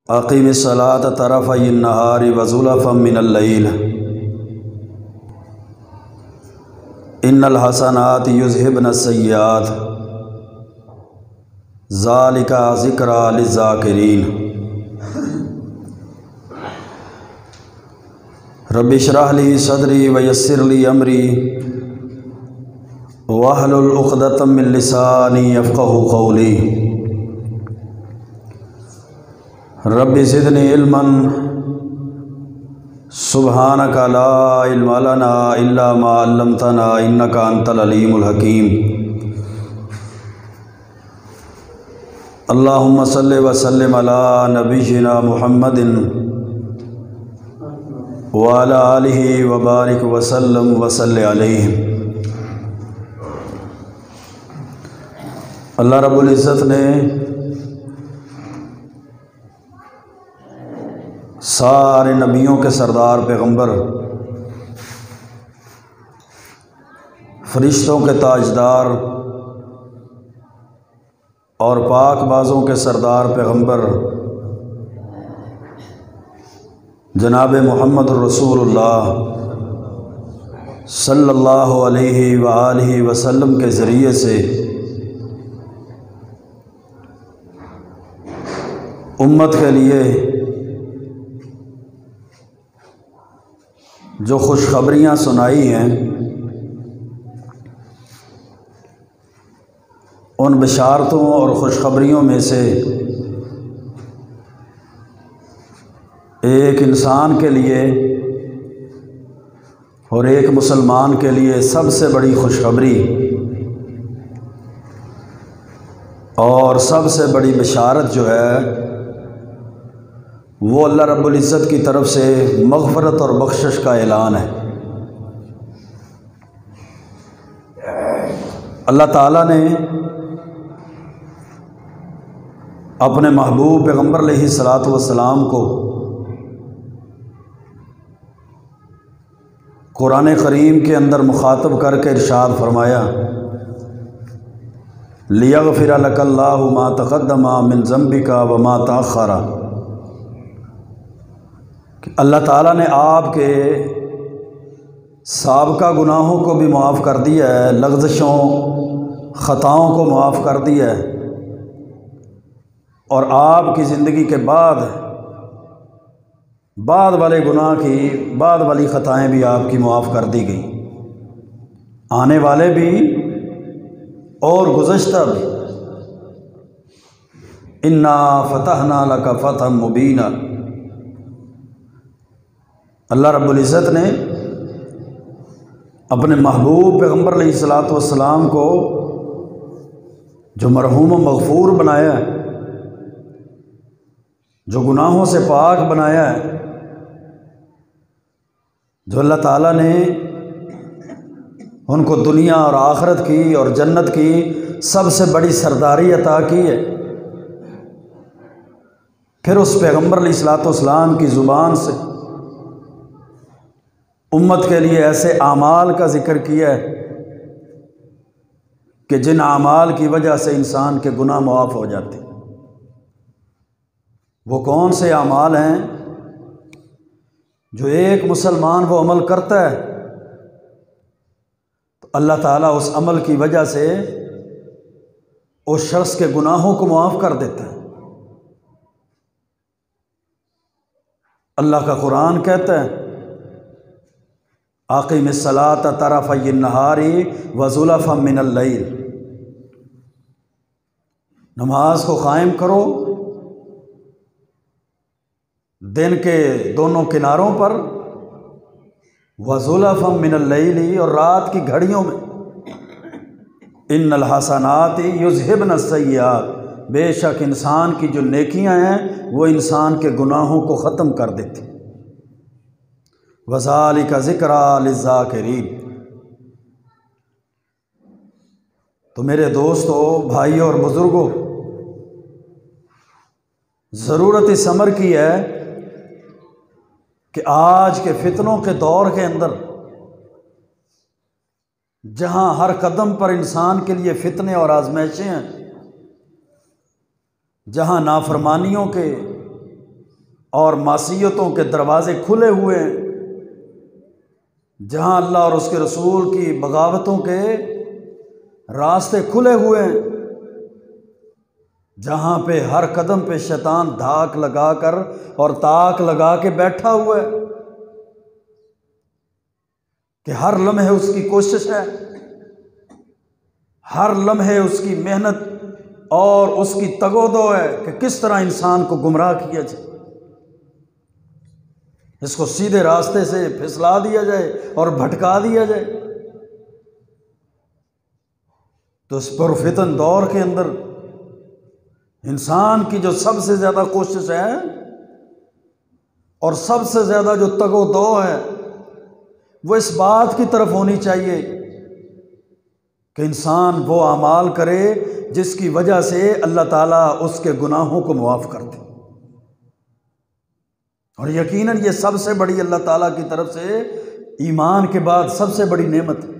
اقیم الصلاۃ طرفی النہار وزلفا من اللیل ان الحسنات یذہبن السیئات ذالک ذکری للذاکرین۔ رب اشرح لی صدری ویسر لی امری واحلل عقدۃ من لسانی یفقہوا قولی۔ رب زدنی علما سبحانک لا علم لنا الا ما علمتنا انک انت العلیم الحکیم۔ اللہم صلی وسلم علی نبینا محمد وعلی آلہ وبارک وسلم وصلی علیہ۔ اللہ رب العزت نے سارے نبیوں کے سردار پیغمبر، فرشتوں کے تاجدار اور پاک بازوں کے سردار پیغمبر جناب محمد الرسول اللہ صلی اللہ علیہ وآلہ وسلم کے ذریعے سے امت کے لیے جو خوشخبریاں سنائی ہیں، ان بشارتوں اور خوشخبریوں میں سے ایک انسان کے لیے اور ایک مسلمان کے لیے سب سے بڑی خوشخبری اور سب سے بڑی بشارت جو ہے وہ اللہ رب العزت کی طرف سے مغفرت اور بخشش کا اعلان ہے۔ اللہ تعالیٰ نے اپنے محبوب پیغمبر علیہ الصلاۃ والسلام کو قرآن کریم کے اندر مخاطب کر کے ارشاد فرمایا، لیغفر لک اللہ ما تقدم من ذنبک وما تأخر۔ اللہ تعالیٰ نے آپ کے سابقہ گناہوں کو بھی معاف کر دیا ہے، لغزشوں خطاؤں کو معاف کر دیا ہے، اور آپ کی زندگی کے بعد والے گناہ کی بعد والی خطائیں بھی آپ کی معاف کر دی گئی، آنے والے بھی اور گزشتہ بھی۔ انا فتحنا لک فتحا مبینا۔ اللہ رب العزت نے اپنے محبوب پیغمبر علیہ الصلاۃ والسلام کو جو مرحوم و مغفور بنایا ہے، جو گناہوں سے پاک بنایا ہے، جو اللہ تعالیٰ نے ان کو دنیا اور آخرت کی اور جنت کی سب سے بڑی سرداری عطا کی ہے، پھر اس پیغمبر علیہ الصلاۃ والسلام کی زبان سے امت کے لیے ایسے اعمال کا ذکر کیا ہے کہ جن اعمال کی وجہ سے انسان کے گناہ معاف ہو جاتے۔ وہ کون سے اعمال ہیں جو ایک مسلمان وہ عمل کرتا ہے تو اللہ تعالیٰ اس عمل کی وجہ سے اس شخص کے گناہوں کو معاف کر دیتا ہے۔ اللہ کا قرآن کہتا ہے، اقیم الصلاۃ طرفی النہار وزلفا من اللیل۔ نماز کو قائم کرو دن کے دونوں کناروں پر، وزلفا من اللیل، اور رات کی گھڑیوں میں۔ ان الحسنات یذہبن السیئات، بے شک انسان کی جو نیکیاں ہیں وہ انسان کے گناہوں کو ختم کر دیتی۔ وذالک ذکری للذاکرین۔ تو میرے دوستو، بھائیوں اور بزرگوں، ضرورت اس امر کی ہے کہ آج کے فتنوں کے دور کے اندر، جہاں ہر قدم پر انسان کے لیے فتنے اور آزمائشیں ہیں، جہاں نافرمانیوں کے اور معصیتوں کے دروازے کھلے ہوئے ہیں، جہاں اللہ اور اس کے رسول کی بغاوتوں کے راستے کھلے ہوئے ہیں، جہاں پہ ہر قدم پہ شیطان دھاک لگا کر اور تاک لگا کے بیٹھا ہوا ہے کہ ہر لمحے اس کی کوشش ہے، ہر لمحے اس کی محنت اور اس کی تگ و دو ہے کہ کس طرح انسان کو گمراہ کیا جائے، اس کو سیدھے راستے سے پھسلا دیا جائے اور بھٹکا دیا جائے۔ تو اس پرفتن دور کے اندر انسان کی جو سب سے زیادہ کوشش ہے اور سب سے زیادہ جو تگ و دو ہے وہ اس بات کی طرف ہونی چاہیے کہ انسان وہ اعمال کرے جس کی وجہ سے اللہ تعالیٰ اس کے گناہوں کو معاف کر دے۔ اور یقیناً یہ سب سے بڑی اللہ تعالیٰ کی طرف سے ایمان کے بعد سب سے بڑی نعمت ہے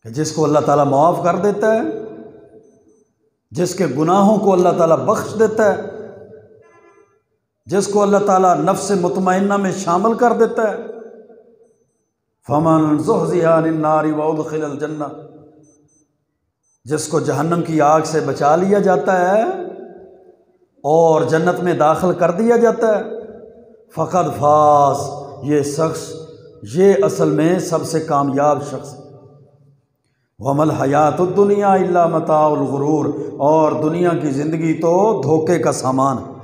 کہ جس کو اللہ تعالیٰ معاف کر دیتا ہے، جس کے گناہوں کو اللہ تعالیٰ بخش دیتا ہے، جس کو اللہ تعالیٰ نفس مطمئنہ میں شامل کر دیتا ہے۔ فَمَنْ زُحْزِحَ عَنِ النَّارِ وَأُدْخِلَ الْجَنَّةَ، جس کو جہنم کی آگ سے بچا لیا جاتا ہے اور جنت میں داخل کر دیا جاتا ہے، فقد فاز، یہ شخص یہ اصل میں سب سے کامیاب شخص ہے۔ وَمَا الْحَيَاةُ الدُّنْيَا إِلَّا مَتَاعُ الْغُرُورِ، اور دنیا کی زندگی تو دھوکے کا سامان ہے۔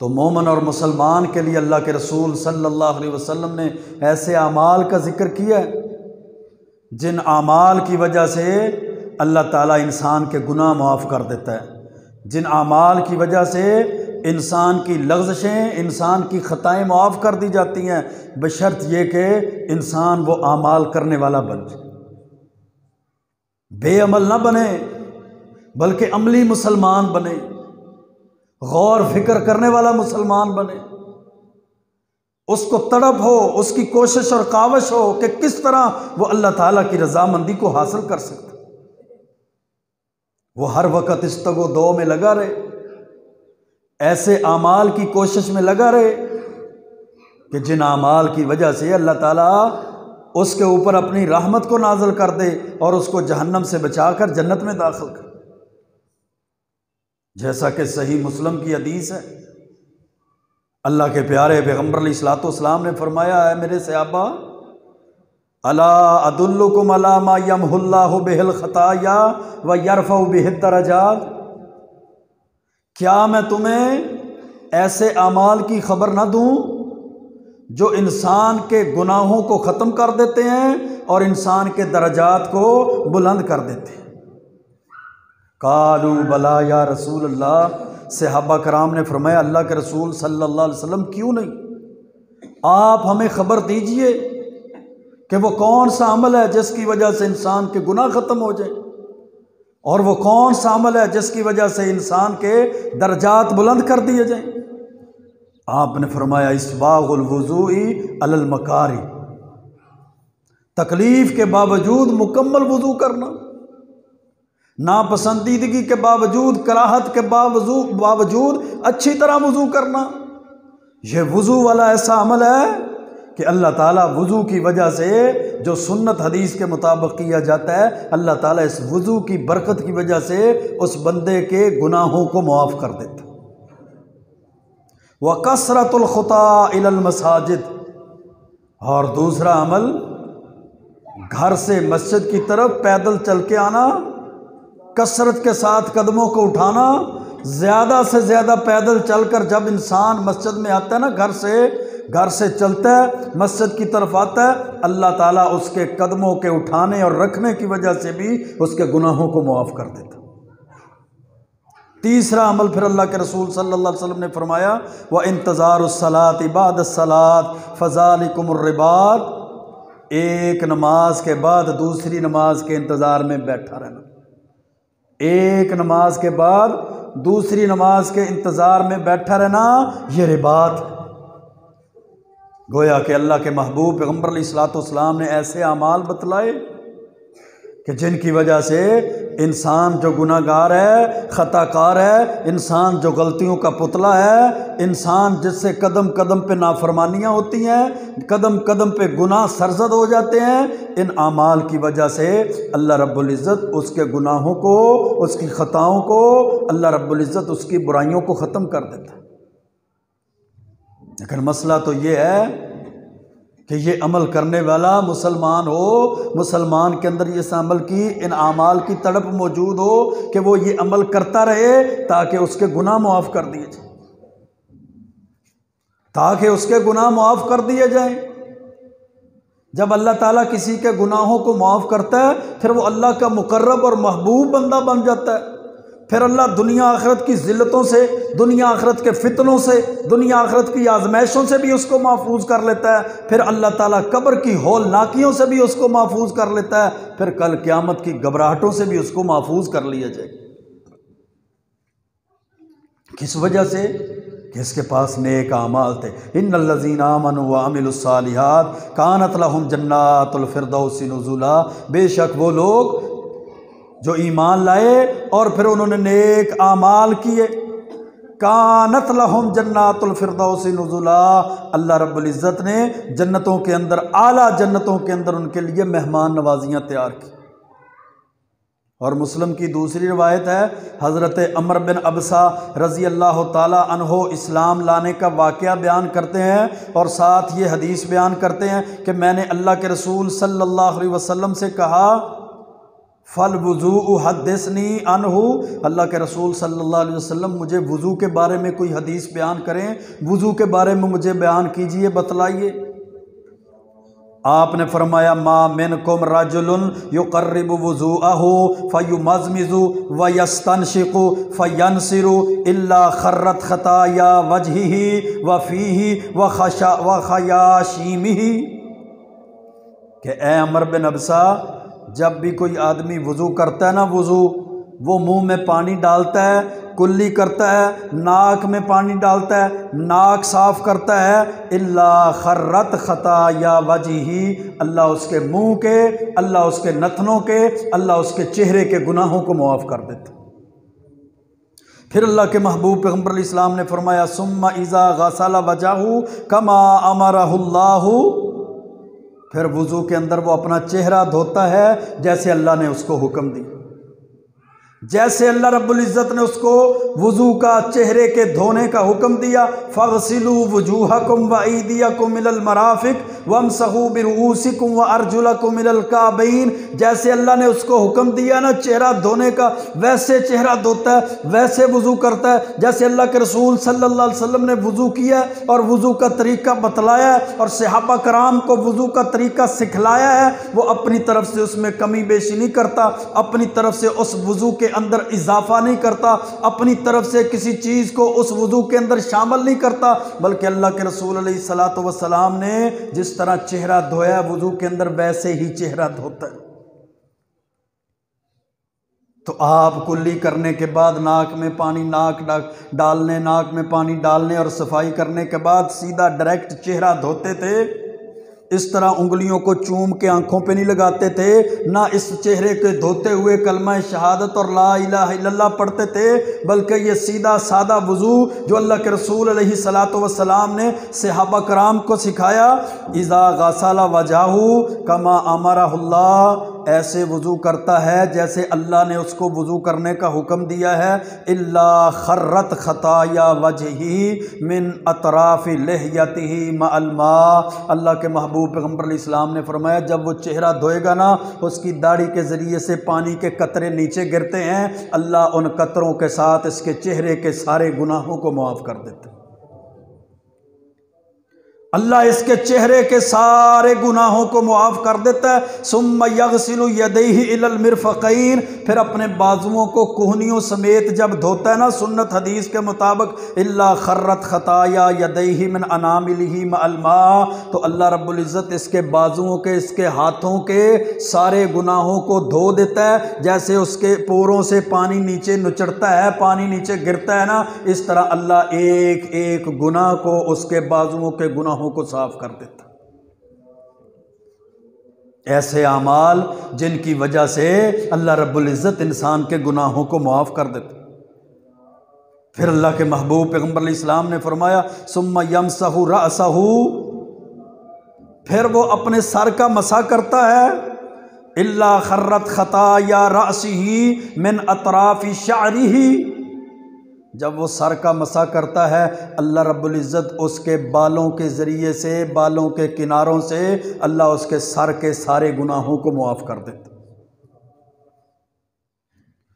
تو مومن اور مسلمان کے لیے اللہ کے رسول صلی اللہ علیہ وسلم نے ایسے اعمال کا ذکر کیا ہے جن اعمال کی وجہ سے اللہ تعالیٰ انسان کے گناہ معاف کر دیتا ہے، جن اعمال کی وجہ سے انسان کی لغزشیں، انسان کی خطائیں معاف کر دی جاتی ہیں، بشرط یہ کہ انسان وہ اعمال کرنے والا بن جائے، بے عمل نہ بنے بلکہ عملی مسلمان بنے، غور فکر کرنے والا مسلمان بنے، اس کو تڑپ ہو، اس کی کوشش اور کاوش ہو کہ کس طرح وہ اللہ تعالیٰ کی رضامندی کو حاصل کر سکتا، وہ ہر وقت اس تگ و دو میں لگا رہے، ایسے اعمال کی کوشش میں لگا رہے کہ جن اعمال کی وجہ سے اللہ تعالیٰ اس کے اوپر اپنی رحمت کو نازل کر دے اور اس کو جہنم سے بچا کر جنت میں داخل کر، جیسا کہ صحیح مسلم کی حدیث ہے، اللہ کے پیارے پیغمبر علیہ الصلوۃ والسلام نے فرمایا ہے، میرے صحابہ، الا ادلکم علی ما یمحو اللہ بہ الخطایا ویرفع بہ الدرجات، کیا میں تمہیں ایسے اعمال کی خبر نہ دوں جو انسان کے گناہوں کو ختم کر دیتے ہیں اور انسان کے درجات کو بلند کر دیتے ہیں؟ قالوا بلا یا رسول اللہ، صحابہ کرام نے فرمایا اللہ کے رسول صلی اللہ علیہ وسلم کیوں نہیں، آپ ہمیں خبر دیجئے کہ وہ کون سا عمل ہے جس کی وجہ سے انسان کے گناہ ختم ہو جائیں، اور وہ کون سا عمل ہے جس کی وجہ سے انسان کے درجات بلند کر دیے جائیں؟ آپ نے فرمایا اسباغ الوضوء علی المکاری، تکلیف کے باوجود مکمل وضو کرنا، ناپسندیدگی کے باوجود، کراہت کے باوجود اچھی طرح وضو کرنا، یہ وضو والا ایسا عمل ہے کہ اللہ تعالیٰ وضو کی وجہ سے جو سنت حدیث کے مطابق کیا جاتا ہے، اللہ تعالیٰ اس وضو کی برکت کی وجہ سے اس بندے کے گناہوں کو معاف کر دیتا۔ وَكَثْرَةُ الْخُطَىٰ إِلَى الْمَسَاجِدِ، اور دوسرا عمل گھر سے مسجد کی طرف پیدل چل کے آنا، کثرت کے ساتھ قدموں کو اٹھانا، زیادہ سے زیادہ پیدل چل کر جب انسان مسجد میں آتا ہے نا، گھر سے چلتا ہے مسجد کی طرف آتا ہے، اللہ تعالیٰ اس کے قدموں کے اٹھانے اور رکھنے کی وجہ سے بھی اس کے گناہوں کو معاف کر دیتا۔ تیسرا عمل پھر اللہ کے رسول صلی اللہ علیہ وسلم نے فرمایا وَانتظار الصلاۃ بعد الصلاۃ فذلکم الرباط، ایک نماز کے بعد دوسری نماز کے انتظار میں بیٹھا رہنا، ایک نماز کے بعد دوسری نماز کے انتظار میں بیٹھا رہنا، یہ رباط ہے۔ گویا کہ اللہ کے محبوب پیغمبر علیہ الصلوۃ والسلام نے ایسے اعمال بتلائے کہ جن کی وجہ سے انسان جو گناہ گار ہے، خطا کار ہے، انسان جو غلطیوں کا پتلا ہے، انسان جس سے قدم قدم پہ نافرمانیاں ہوتی ہیں، قدم قدم پہ گناہ سرزد ہو جاتے ہیں، ان اعمال کی وجہ سے اللہ رب العزت اس کے گناہوں کو، اس کی خطاؤں کو، اللہ رب العزت اس کی برائیوں کو ختم کر دیتا ہے۔ لیکن مسئلہ تو یہ ہے کہ یہ عمل کرنے والا مسلمان ہو، مسلمان کے اندر یہ عمل کی، ان اعمال کی تڑپ موجود ہو کہ وہ یہ عمل کرتا رہے تاکہ اس کے گناہ معاف کر دیے جائیں، تاکہ اس کے گناہ معاف کر دیے جائیں۔ جب اللہ تعالیٰ کسی کے گناہوں کو معاف کرتا ہے پھر وہ اللہ کا مقرب اور محبوب بندہ بن جاتا ہے، پھر اللہ دنیا آخرت کی ذلتوں سے، دنیا آخرت کے فتنوں سے، دنیا آخرت کی آزمائشوں سے بھی اس کو محفوظ کر لیتا ہے، پھر اللہ تعالیٰ قبر کی ہولناکیوں سے بھی اس کو محفوظ کر لیتا ہے، پھر کل قیامت کی گھبراہٹوں سے بھی اس کو محفوظ کر لیا جائے۔ کس وجہ سے؟ کہ اس کے پاس نیک اعمال تھے۔ ان الذین آمنوا وعملوا الصالحات کانت لہم جنات الفردوس نزلا، بے شک وہ لوگ جو ایمان لائے اور پھر انہوں نے نیک اعمال کیے، کانت لہم جنات الفردوس نزلا، اللہ رب العزت نے جنتوں کے اندر، اعلیٰ جنتوں کے اندر ان کے لیے مہمان نوازیاں تیار کی۔ اور مسلم کی دوسری روایت ہے، حضرت عمر بن ابسہ رضی اللہ تعالی عنہ اسلام لانے کا واقعہ بیان کرتے ہیں اور ساتھ یہ حدیث بیان کرتے ہیں کہ میں نے اللہ کے رسول صلی اللہ علیہ وسلم سے کہا فالوضوء حدثنی عنہ، اللہ کے رسول صلی اللہ علیہ وسلم مجھے وضو کے بارے میں کوئی حدیث بیان کریں، وضو کے بارے میں مجھے بیان کیجئے، بتلائیے۔ آپ نے فرمایا ما منکم رجل یقرب وضوءہ فیمزمز ویستنشق فینصر الا خرت خطایا وجہہ وفیہ وخیاشیمہ، کہ اے عمر بن ابسہ جب بھی کوئی آدمی وضو کرتا ہے نا، وضو وہ منہ میں پانی ڈالتا ہے، کلی کرتا ہے، ناک میں پانی ڈالتا ہے، ناک صاف کرتا ہے، الا خرت خطایا وجہہ، اللہ اس کے منہ کے، اللہ اس کے نتنوں کے، اللہ اس کے چہرے کے گناہوں کو معاف کر دیتا۔ پھر اللہ کے محبوب پیغمبر علیہ السلام نے فرمایا ثم اذا غسل وجہہ کما امرہ اللہ، پھر وضو کے اندر وہ اپنا چہرہ دھوتا ہے جیسے اللہ نے اس کو حکم دی، جیسے اللہ رب العزت نے اس کو وضو کا، چہرے کے دھونے کا حکم دیا، فاغسلوا وجوہکم وایدیکم الی المرافق وامسحوا برؤوسکم وارجلکم الی الکعبین، جیسے اللہ نے اس کو حکم دیا نا چہرہ دھونے کا، ویسے چہرہ دھوتا ہے، ویسے وضو کرتا ہے جیسے اللہ کے رسول صلی اللہ علیہ وسلم نے وضو کیا ہے اور وضو کا طریقہ بتلایا ہے اور صحابہ کرام کو وضو کا طریقہ سکھلایا ہے۔ وہ اپنی طرف سے اس میں کمی بیشی نہیں کرتا، اپنی طرف سے اس وضو کے اندر اضافہ نہیں کرتا، اپنی طرف سے کسی چیز کو اس وضو کے اندر شامل نہیں کرتا، بلکہ اللہ کے رسول علیہ الصلاۃ والسلام نے جس طرح چہرہ دھویا وضو کے اندر ویسے ہی چہرہ دھوتا ہے۔ تو آپ کلی کرنے کے بعد ناک میں پانی ڈالنے، ناک میں پانی ڈالنے اور صفائی کرنے کے بعد سیدھا ڈائریکٹ چہرہ دھوتے تھے، اس طرح انگلیوں کو چوم کے آنکھوں پہ نہیں لگاتے تھے، نہ اس چہرے کے دھوتے ہوئے کلمہ شہادت اور لا الہ الا اللہ پڑھتے تھے، بلکہ یہ سیدھا سادہ وضو جو اللہ کے رسول علیہ الصلاۃ والسلام نے صحابہ کرام کو سکھایا، اذا غسل وجہہ کما امرہ اللہ، ایسے وضو کرتا ہے جیسے اللہ نے اس کو وضو کرنے کا حکم دیا ہے، الا خرت خطایا وجہہ من اطراف لحیتہ مع الماء، اللہ کے محبوب پیغمبر علیہ السلام نے فرمایا جب وہ چہرہ دھوئے گا نا، اس کی داڑھی کے ذریعے سے پانی کے قطرے نیچے گرتے ہیں، اللہ ان قطروں کے ساتھ اس کے چہرے کے سارے گناہوں کو معاف کر دیتے ہیں۔ اللہ اس کے چہرے کے سارے گناہوں کو معاف کر دیتا ہے۔ ثم یغسل یدیہ الی المرفقین، پھر اپنے بازوؤں کو کوہنیوں سمیت جب دھوتا ہے نا سنت حدیث کے مطابق، الا خرت خطایا یدیہ من اناملہ مع الماء، تو اللہ رب العزت اس کے بازوؤں کے، اس کے ہاتھوں کے سارے گناہوں کو دھو دیتا ہے، جیسے اس کے پوروں سے پانی نیچے نچڑتا ہے، پانی نیچے گرتا ہے نا، اس طرح اللہ ایک ایک گناہ کو، اس کے بازوؤں کے گناہوں کو صاف کر دیتا۔ ایسے اعمال جن کی وجہ سے اللہ رب العزت انسان کے گناہوں کو معاف کر دیتے۔ پھر اللہ کے محبوب پیغمبر علیہ السلام نے فرمایا ثم یمسح رأسہ، پھر وہ اپنے سر کا مسح کرتا ہے، الا خرت خطایا رأسہ من اطراف شعرہ، جب وہ سر کا مسح کرتا ہے اللہ رب العزت اس کے بالوں کے ذریعے سے، بالوں کے کناروں سے اللہ اس کے سر کے سارے گناہوں کو معاف کر دیتا۔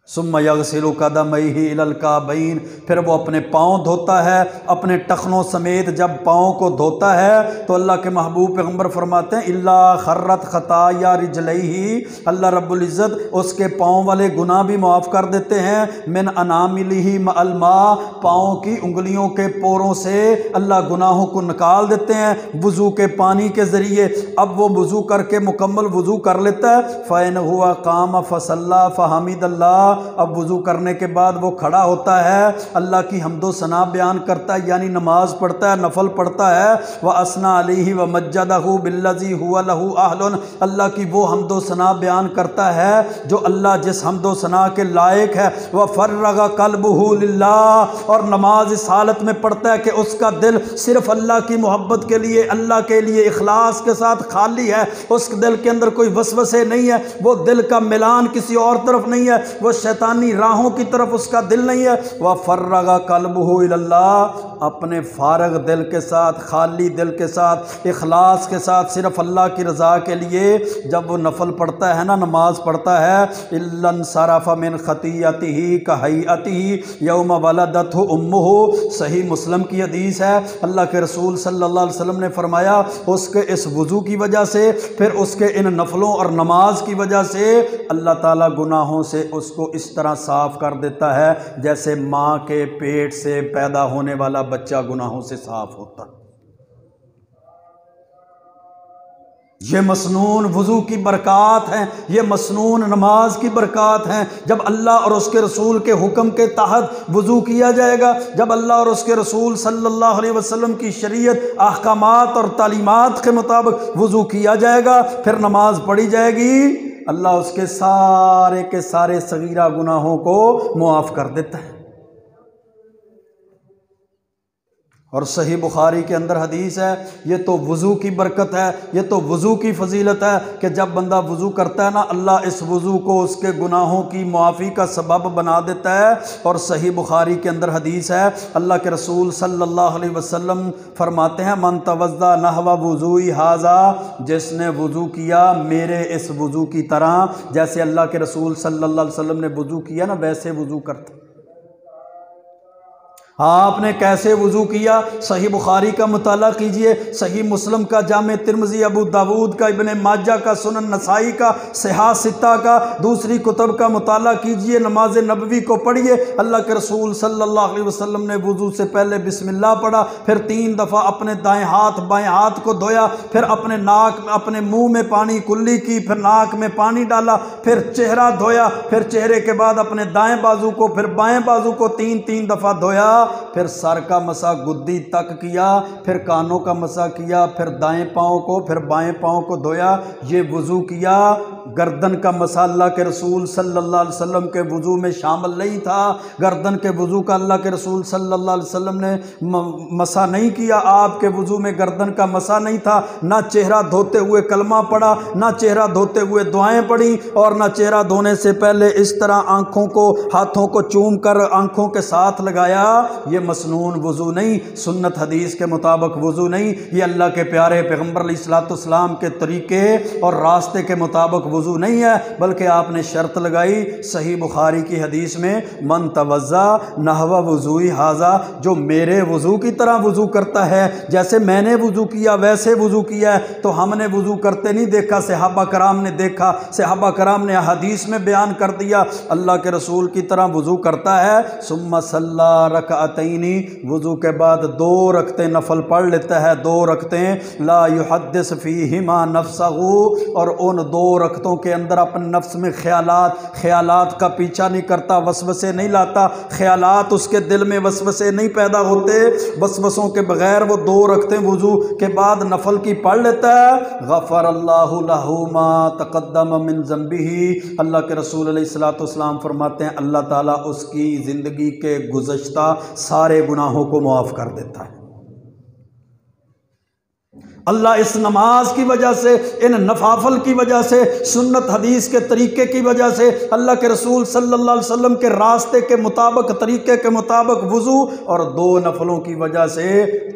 ثم یغسل قدمیہ الی الکعبین، پھر وہ اپنے پاؤں دھوتا ہے اپنے ٹخنوں سمیت۔ جب پاؤں کو دھوتا ہے تو اللہ کے محبوب پیغمبر فرماتے ہیں الا خرت خطایا رجلیہ، اللہ رب العزت اس کے پاؤں والے گناہ بھی معاف کر دیتے ہیں۔ من اناملہ مع الماء، پاؤں کی انگلیوں کے پوروں سے اللہ گناہوں کو نکال دیتے ہیں وضو کے پانی کے ذریعے۔ اب وہ وضو کر کے مکمل وضو کر لیتا ہے، فَإِنْ هُوَ قَامَ فَصَلَّى فَحَمِدَ اللَّهَ، اب وضو کرنے کے بعد وہ کھڑا ہوتا ہے، اللہ کی حمد و ثنا بیان کرتا ہے، یعنی نماز پڑھتا ہے، نفل پڑھتا ہے۔ وَأَثْنَى عَلَيْهِ وَمَجَّدَهُ بِالَّذِي هُوَ لَهُ أَهْلٌ، اللہ کی وہ حمد و ثنا بیان کرتا ہے جو اللہ جس حمد و ثنا کے لائق ہے۔ وَفَرَّغَ قَلْبُهُ لِلَّهِ، اور نماز اس حالت میں پڑھتا ہے کہ اس کا دل صرف اللہ کی محبت کے لیے، اللہ کے لیے اخلاص کے ساتھ خالی ہے، اس دل کے اندر کوئی وسوسے نہیں ہے، وہ دل کا ملان کسی اور طرف نہیں ہے، وہ شیطانی راہوں کی طرف اس کا دل نہیں ہے۔ وَفَرَّغَ قَلْبُهُ إِلَى اللَّهِ، اپنے فارغ دل کے ساتھ، خالی دل کے ساتھ، اخلاص کے ساتھ، صرف اللہ کی رضا کے لیے جب وہ نفل پڑھتا ہے نا، نماز پڑھتا ہے، إِلَّا انْصَرَفَ مِنْ خَطِيئَتِهِ كَهَيْئَتِهِ يَوْمَ وَلَدَتْهُ أُمُّهُ، صحیح مسلم کی حدیث ہے، اللہ کے رسول صلی اللہ علیہ وسلم نے فرمایا اس کے اس وضو کی وجہ سے، پھر اس کے ان نفلوں اور نماز کی وجہ سے اللہ تعالیٰ گناہوں سے اس کو اس طرح صاف کر دیتا ہے جیسے ماں کے پیٹ سے پیدا ہونے والا بچہ گناہوں سے صاف ہوتا ہے۔ یہ مسنون وضو کی برکات ہیں، یہ مسنون نماز کی برکات ہیں۔ جب اللہ اور اس کے رسول کے حکم کے تحت وضو کیا جائے گا، جب اللہ اور اس کے رسول صلی اللہ علیہ وسلم کی شریعت، احکامات اور تعلیمات کے مطابق وضو کیا جائے گا، پھر نماز پڑھی جائے گی، اللہ اس کے سارے کے سارے صغیرہ گناہوں کو معاف کر دیتا ہے۔ اور صحیح بخاری کے اندر حدیث ہے، یہ تو وضو کی برکت ہے، یہ تو وضو کی فضیلت ہے کہ جب بندہ وضو کرتا ہے نا، اللہ اس وضو کو اس کے گناہوں کی معافی کا سبب بنا دیتا ہے۔ اور صحیح بخاری کے اندر حدیث ہے، اللہ کے رسول صلی اللہ علیہ وسلم فرماتے ہیں من توضأ نحو وضوئی ھذا، جس نے وضو کیا میرے اس وضو کی طرح، جیسے اللہ کے رسول صلی اللہ علیہ وسلم نے وضو کیا نا ویسے وضو کرتا۔ آپ نے کیسے وضو کیا؟ صحیح بخاری کا مطالعہ کیجئے، صحیح مسلم کا، جامع ترمذی، ابو داود کا، ابن ماجہ کا، سنن نسائی کا، صحاح ستہ کا، دوسری کتب کا مطالعہ کیجئے، نماز نبوی کو پڑھیے۔ اللہ کے رسول صلی اللہ علیہ وسلم نے وضو سے پہلے بسم اللہ پڑھا، پھر 3 دفعہ اپنے دائیں ہاتھ بائیں ہاتھ کو دھویا، پھر اپنے ناک اپنے منہ میں پانی کلی کی، پھر ناک میں پانی ڈالا، پھر چہرہ دھویا، پھر چہرے کے بعد اپنے دائیں بازو کو، پھر بائیں بازو کو 3 دفعہ دھویا، پھر سر کا مسح گدی تک کیا، پھر کانوں کا مسح کیا، پھر دائیں پاؤں کو، پھر بائیں پاؤں کو دھویا۔ یہ وضو کیا۔ گردن کا مسح اللہ کے رسول صلی اللہ علیہ وسلم کے وضو میں شامل نہیں تھا، گردن کے وضو کا اللہ کے رسول صلی اللہ علیہ وسلم نے مسح نہیں کیا، آپ کے وضو میں گردن کا مسح نہیں تھا، نہ چہرہ دھوتے ہوئے کلمہ پڑھا، نہ چہرہ دھوتے ہوئے دعائیں پڑھی، اور نہ چہرہ دھونے سے پہلے اس طرح آنکھوں کو، ہاتھوں کو چوم کر آنکھوں کے ساتھ لگایا۔ یہ مسنون وضو نہیں، سنت حدیث کے مطابق وضو نہیں، یہ اللہ کے پیارے پیغمبر علیہ الصلوۃ والسلام کے طریقے اور راستے کے مطابق وضو نہیں ہے، بلکہ آپ نے شرط لگائی صحیح بخاری کی حدیث میں من توضأ نحو وضوئی ھذا، جو میرے وضو کی طرح وضو کرتا ہے، جیسے میں نے وضو کیا ویسے وضو کیا ہے۔ تو ہم نے وضو کرتے نہیں دیکھا، صحابہ کرام نے دیکھا، صحابہ کرام نے حدیث میں بیان کر دیا، اللہ کے رسول کی طرح وضو کرتا ہے۔ ثم صلی رکعتین رکعتین، وضو کے بعد 2 رکعتیں نفل پڑھ لیتا ہے، 2 رکعتیں لا یحدث فیہما نفسہ، اور ان 2 رکعتوں کے اندر اپنے نفس میں خیالات کا پیچھا نہیں کرتا، وسوسے نہیں لاتا، خیالات اس کے دل میں وسوسے نہیں پیدا ہوتے، وسوسوں کے بغیر وہ 2 رکعتیں وضو کے بعد نفل کی پڑھ لیتا ہے، غفر اللہ لہ ما تقدم من ذنبہ، اللہ کے رسول علیہ الصلوۃ والسلام فرماتے ہیں اللہ تعالیٰ اس کی زندگی کے گزشتہ سارے گناہوں کو معاف کر دیتا ہے۔ اللہ اس نماز کی وجہ سے، ان نفافل کی وجہ سے، سنت حدیث کے طریقے کی وجہ سے، اللہ کے رسول صلی اللہ علیہ وسلم کے راستے کے مطابق، طریقے کے مطابق وضو اور 2 نفلوں کی وجہ سے،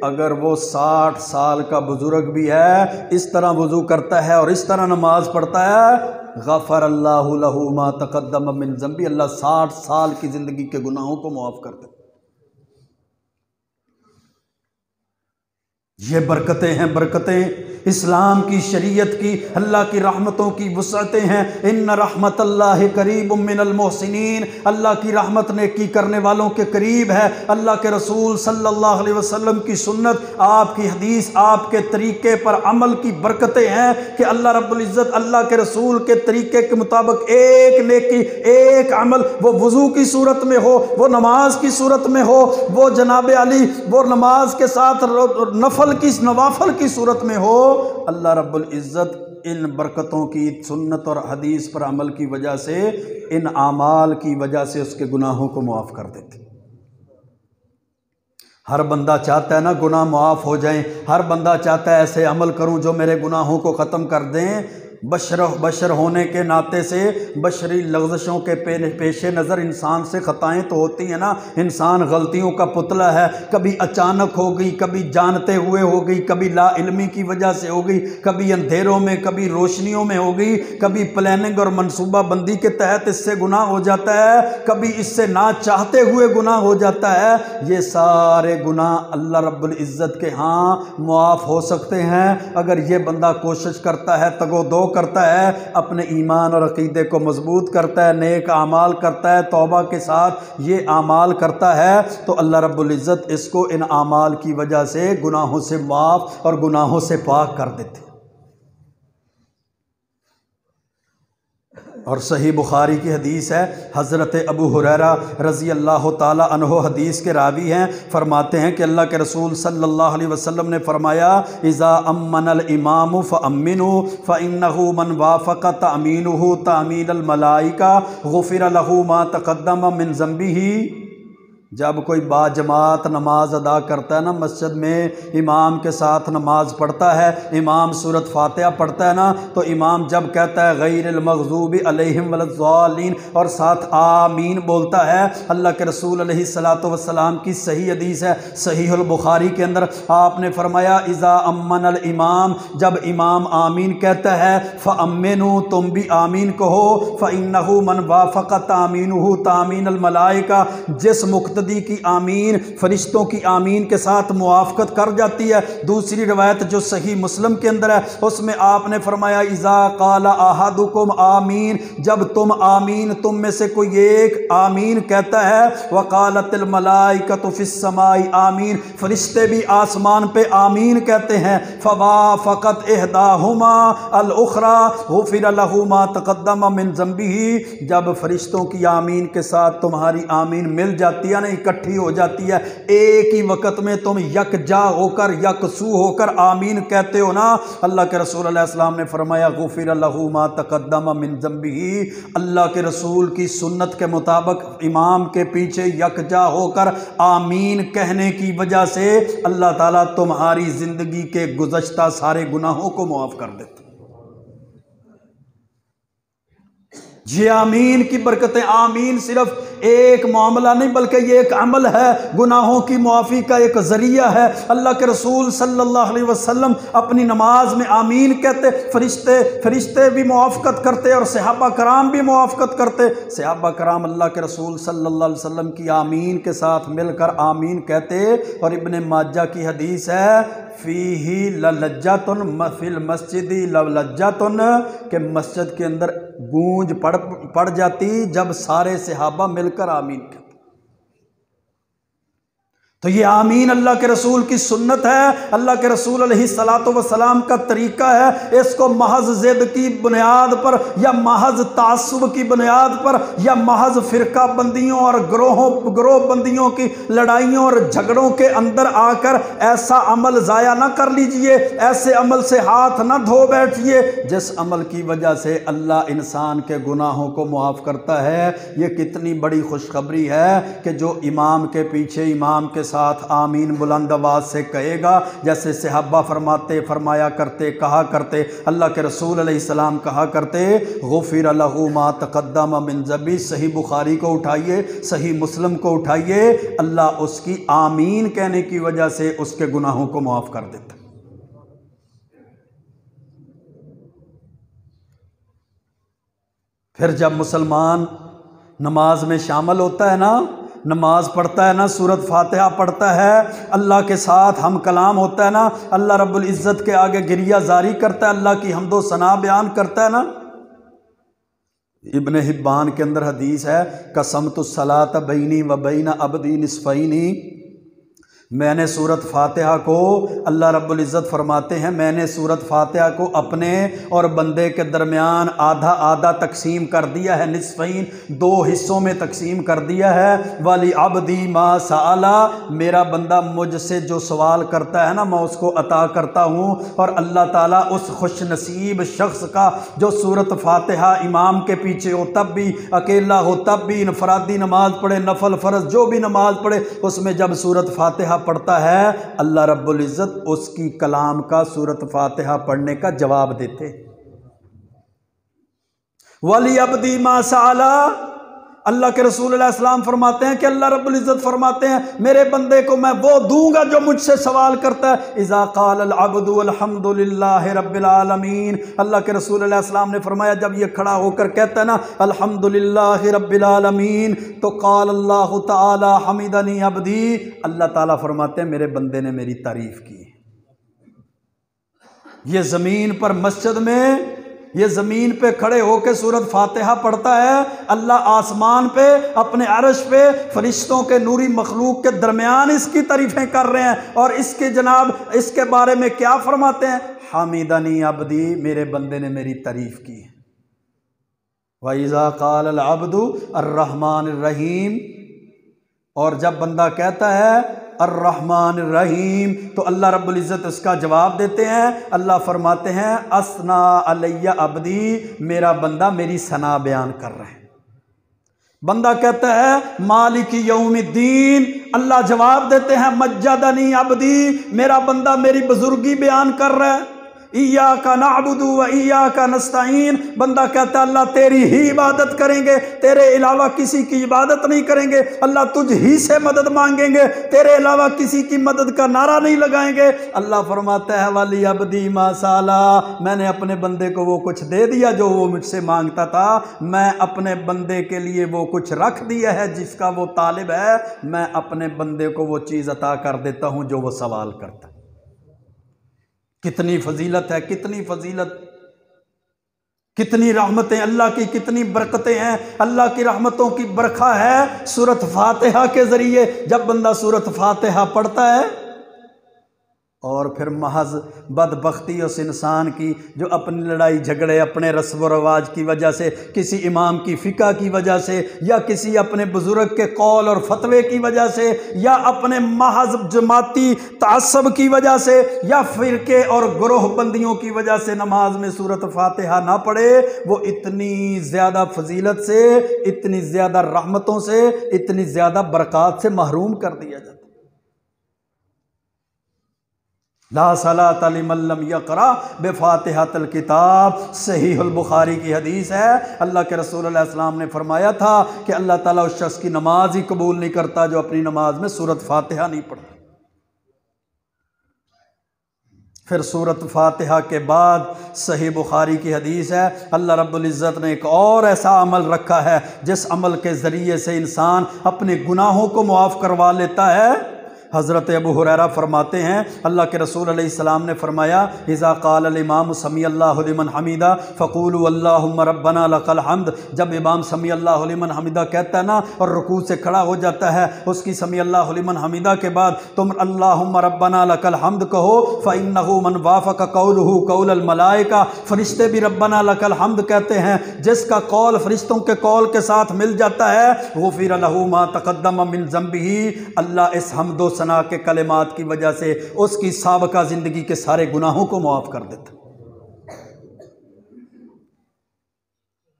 اگر وہ 60 سال کا بزرگ بھی ہے اس طرح وضو کرتا ہے اور اس طرح نماز پڑھتا ہے، غفر اللہ لہ ما تقدم من ذنبہ، اللہ 60 سال کی زندگی کے گناہوں کو معاف کر دے۔ یہ برکتیں ہیں، برکتیں اسلام کی، شریعت کی، اللہ کی رحمتوں کی وسعتیں ہیں۔ ان رحمت اللہ قریب من المحسنین، اللہ کی رحمت نیکی کرنے والوں کے قریب ہے۔ اللہ کے رسول صلی اللہ علیہ وسلم کی سنت، آپ کی حدیث، آپ کے طریقے پر عمل کی برکتیں ہیں کہ اللہ رب العزت اللہ کے رسول کے طریقے کے مطابق ایک نیکی، ایک عمل، وہ وضو کی صورت میں ہو، وہ نماز کی صورت میں ہو، وہ جناب علی وہ نماز کے ساتھ نوافل کی صورت میں ہو، اللہ رب العزت ان برکتوں کی، سنت اور حدیث پر عمل کی وجہ سے، ان اعمال کی وجہ سے اس کے گناہوں کو معاف کر دیتے۔ ہر بندہ چاہتا ہے نا گناہ معاف ہو جائیں، ہر بندہ چاہتا ہے ایسے عمل کروں جو میرے گناہوں کو ختم کر دیں۔ بشر ہونے کے ناطے سے بشری لغزشوں کے پیش نظر انسان سے خطائیں تو ہوتی ہیں نا، انسان غلطیوں کا پتلا ہے، کبھی اچانک ہو گئی، کبھی جانتے ہوئے ہو گئی، کبھی لا علمی کی وجہ سے ہو گئی، کبھی اندھیروں میں، کبھی روشنیوں میں ہو گئی، کبھی پلاننگ اور منصوبہ بندی کے تحت اس سے گناہ ہو جاتا ہے، کبھی اس سے نہ چاہتے ہوئے گناہ ہو جاتا ہے۔ یہ سارے گناہ اللہ رب العزت کے ہاں معاف ہو سکتے ہیں اگر یہ بندہ کوشش کرتا ہے، تگو دو کرتا ہے، اپنے ایمان اور عقیدے کو مضبوط کرتا ہے، نیک اعمال کرتا ہے، توبہ کے ساتھ یہ اعمال کرتا ہے، تو اللہ رب العزت اس کو ان اعمال کی وجہ سے گناہوں سے معاف اور گناہوں سے پاک کر دیتے۔ اور صحیح بخاری کی حدیث ہے، حضرت ابو ہریرہ رضی اللہ تعالی عنہ حدیث کے راوی ہیں، فرماتے ہیں کہ اللہ کے رسول صلی اللہ علیہ وسلم نے فرمایا، اذا امن الامام فامنوا فانه من وافق تامینہ تامین الملائکہ غفر له ما تقدم من ذنبہ۔ جب کوئی باجماعت نماز ادا کرتا ہے نا، مسجد میں امام کے ساتھ نماز پڑھتا ہے، امام سورۃ فاتحہ پڑھتا ہے نا، تو امام جب کہتا ہے غیر المغضوب علیہم ولا الضالین اور ساتھ آمین بولتا ہے، اللہ کے رسول علیہ الصلوۃ والسلام کی صحیح حدیث ہے، صحیح البخاری کے اندر آپ نے فرمایا، اذا امن الامام، جب امام آمین کہتا ہے، فامنوا، تم بھی آمین کہو، فانہ من وافق تامینہ تامین الملائکہ، جس مقتدی کی آمین فرشتوں کی آمین کے ساتھ موافقت کر جاتی ہے۔ دوسری روایت جو صحیح مسلم کے اندر ہے، اس میں آپ نے فرمایا، اذا قال احدکم آمین، جب تم آمین، تم میں سے کوئی ایک آمین کہتا ہے، وقالت الملائکۃ فی السماء آمین، فرشتے بھی آسمان پہ آمین کہتے ہیں، فوافقت احداہما الاخری غفر لہ ما تقدم من ذنبہ، جب فرشتوں کی آمین کے ساتھ تمہاری آمین مل جاتی ہے نا، اکٹھی ہو جاتی ہے، ایک ہی وقت میں تم یکجا ہو کر، یکسو ہو کر آمین کہتے ہو نا، اللہ کے رسول علیہ السلام نے فرمایا، غفر لہ ما تقدم من ذنبہ، اللہ کے رسول کی سنت کے مطابق امام کے پیچھے یکجا ہو کر آمین کہنے کی وجہ سے اللہ تعالیٰ تمہاری زندگی کے گزشتہ سارے گناہوں کو معاف کر دیتے۔ یہ آمین کی برکتیں، آمین صرف ایک معاملہ نہیں بلکہ یہ ایک عمل ہے، گناہوں کی معافی کا ایک ذریعہ ہے۔ اللہ کے رسول صلی اللہ علیہ وسلم اپنی نماز میں آمین کہتے، فرشتے بھی موافقت کرتے اور صحابہ کرام بھی موافقت کرتے۔ صحابہ کرام اللہ کے رسول صلی اللہ علیہ وسلم کی آمین کے ساتھ مل کر آمین کہتے، اور ابن ماجہ کی حدیث ہے، فیہ للجۃ فی المسجد للجۃ، کہ مسجد کے اندر گونج پڑ جاتی جب سارے صحابہ مل کر آمین کہتے۔ تو یہ آمین اللہ کے رسول کی سنت ہے، اللہ کے رسول علیہ الصلاۃ والسلام کا طریقہ ہے۔ اس کو محض ضد کی بنیاد پر یا محض تعصب کی بنیاد پر یا محض فرقہ بندیوں اور گروہ بندیوں کی لڑائیوں اور جھگڑوں کے اندر آ کر ایسا عمل ضائع نہ کر لیجئے، ایسے عمل سے ہاتھ نہ دھو بیٹھیے جس عمل کی وجہ سے اللہ انسان کے گناہوں کو معاف کرتا ہے۔ یہ کتنی بڑی خوشخبری ہے کہ جو امام کے پیچھے امام کے ساتھ آمین بلند آواز سے کہے گا، جیسے صحابہ فرمایا کرتے کہا کرتے، اللہ کے رسول علیہ السلام کہا کرتے، غفر لہ ما تقدم من ذنبہ، صحیح بخاری کو اٹھائیے، صحیح مسلم کو اٹھائیے، اللہ اس کی آمین کہنے کی وجہ سے اس کے گناہوں کو معاف کر دیتا ہے۔ پھر جب مسلمان نماز میں شامل ہوتا ہے نا، نماز پڑھتا ہے نا، سورۃ فاتحہ پڑھتا ہے، اللہ کے ساتھ ہم کلام ہوتا ہے نا، اللہ رب العزت کے آگے گریہ زاری کرتا ہے، اللہ کی حمد و ثنا بیان کرتا ہے نا۔ ابن حبان کے اندر حدیث ہے، قسمت الصلاۃ بینی و بین عبدی نصفین، میں نے سورۃ فاتحہ کو، اللہ رب العزت فرماتے ہیں میں نے سورۃ فاتحہ کو اپنے اور بندے کے درمیان آدھا آدھا تقسیم کر دیا ہے، نصفین، دو حصوں میں تقسیم کر دیا ہے، وَلِعَبْدِي مَا سَأَلَ، میرا بندہ مجھ سے جو سوال کرتا ہے نا میں اس کو عطا کرتا ہوں۔ اور اللہ تعالیٰ اس خوش نصیب شخص کا جو سورۃ فاتحہ امام کے پیچھے ہو تب بھی، اکیلا ہو تب بھی، انفرادی نماز پڑھے، نفل فرض جو بھی نماز پڑھے، اس میں جب سورۃ فاتحہ پڑھتا ہے اللہ رب العزت اس کی کلام کا سورۃ فاتحہ پڑھنے کا جواب دیتے۔ وَلِعَبْدِي مَا سَأَلَ، اللہ کے رسول علیہ السلام فرماتے ہیں کہ اللہ رب العزت فرماتے ہیں میرے بندے کو میں وہ دوں گا جو مجھ سے سوال کرتا ہے۔ اذا قال العبد الحمد للہ رب العالمین، اللہ کے رسول علیہ السلام نے فرمایا جب یہ کھڑا ہو کر کہتا ہے نا الحمد للہ رب العالمین، تو قال اللہ تعالی حمدنی عبدی، اللہ تعالیٰ فرماتے ہیں میرے بندے نے میری تعریف کی۔ یہ زمین پر مسجد میں، یہ زمین پہ کھڑے ہو کے سورۃ فاتحہ پڑھتا ہے، اللہ آسمان پہ اپنے عرش پہ فرشتوں کے نوری مخلوق کے درمیان اس کی تعریفیں کر رہے ہیں، اور اس کے جناب اس کے بارے میں کیا فرماتے ہیں؟ حمیدنی عبدی، میرے بندے نے میری تعریف کی۔ وَإِذَا قَالَ الْعَبْدُ الرَّحْمَٰنِ الرَّحِيمِ، اور جب بندہ کہتا ہے الرحمن الرحیم تو اللہ رب العزت اس کا جواب دیتے ہیں، اللہ فرماتے ہیں اثنا علی عبدی، میرا بندہ میری ثنا بیان کر رہے ہیں۔ بندہ کہتا ہے مالک یوم الدین، اللہ جواب دیتے ہیں مجدنی عبدی، میرا بندہ میری بزرگی بیان کر رہا ہے۔ ایاک نعبد و ایاک نستعین، بندہ کہتا ہے اللہ تیری ہی عبادت کریں گے، تیرے علاوہ کسی کی عبادت نہیں کریں گے، اللہ تجھ ہی سے مدد مانگیں گے، تیرے علاوہ کسی کی مدد کا نعرہ نہیں لگائیں گے۔ اللہ فرماتا ہے ولی عبدی ما سالا، میں نے اپنے بندے کو وہ کچھ دے دیا جو وہ مجھ سے مانگتا تھا، میں اپنے بندے کے لیے وہ کچھ رکھ دیا ہے جس کا وہ طالب ہے، میں اپنے بندے کو وہ چیز عطا کر دیتا ہوں جو وہ سوال کرتا ہے۔ کتنی فضیلت ہے، کتنی فضیلت، کتنی رحمتیں اللہ کی، کتنی برکتیں ہیں، اللہ کی رحمتوں کی برکھا ہے سورۃ فاتحہ کے ذریعے۔ جب بندہ سورۃ فاتحہ پڑھتا ہے اور پھر محض بدبختی اس انسان کی جو اپنی لڑائی جھگڑے اپنے رسم و رواج کی وجہ سے، کسی امام کی فقہ کی وجہ سے، یا کسی اپنے بزرگ کے قول اور فتوے کی وجہ سے، یا اپنے محض جماعتی تعصب کی وجہ سے، یا فرقے اور گروہ بندیوں کی وجہ سے نماز میں سورۃ فاتحہ نہ پڑھے، وہ اتنی زیادہ فضیلت سے، اتنی زیادہ رحمتوں سے، اتنی زیادہ برکات سے محروم کر دیا جاتا ہے۔ لا صلاۃ لمن لم یقرأ بفاتحۃ الکتاب، صحیح البخاری کی حدیث ہے، اللہ کے رسول علیہ السلام نے فرمایا تھا کہ اللہ تعالیٰ اس شخص کی نماز ہی قبول نہیں کرتا جو اپنی نماز میں سورۃ فاتحہ نہیں پڑھتا۔ پھر سورۃ فاتحہ کے بعد صحیح بخاری کی حدیث ہے، اللہ رب العزت نے ایک اور ایسا عمل رکھا ہے جس عمل کے ذریعے سے انسان اپنے گناہوں کو معاف کروا لیتا ہے۔ حضرت ابو ہریرہ فرماتے ہیں اللہ کے رسول علیہ السلام نے فرمایا اذا قال الامام سمی اللہ لمن حمیدہ فقولوا اللہم ربنا لک الحمد، جب امام سمی اللہ لمن حمیدہ کہتا ہے نا اور رکوع سے کھڑا ہو جاتا ہے، اس کی سمی اللہ لمن حمیدہ کے بعد تم اللہم ربنا لک الحمد کہو، فإنہ من وافق قولہ قول الملائکہ، فرشتے بھی ربنا لک الحمد کہتے ہیں، جس کا قول فرشتوں کے قول کے ساتھ مل جاتا ہے غفر لہ ما تقدم من ذنبہ، اللہ اس حمد و ثنا کے کلمات کی وجہ سے اس کی سابقہ زندگی کے سارے گناہوں کو معاف کر دیتا۔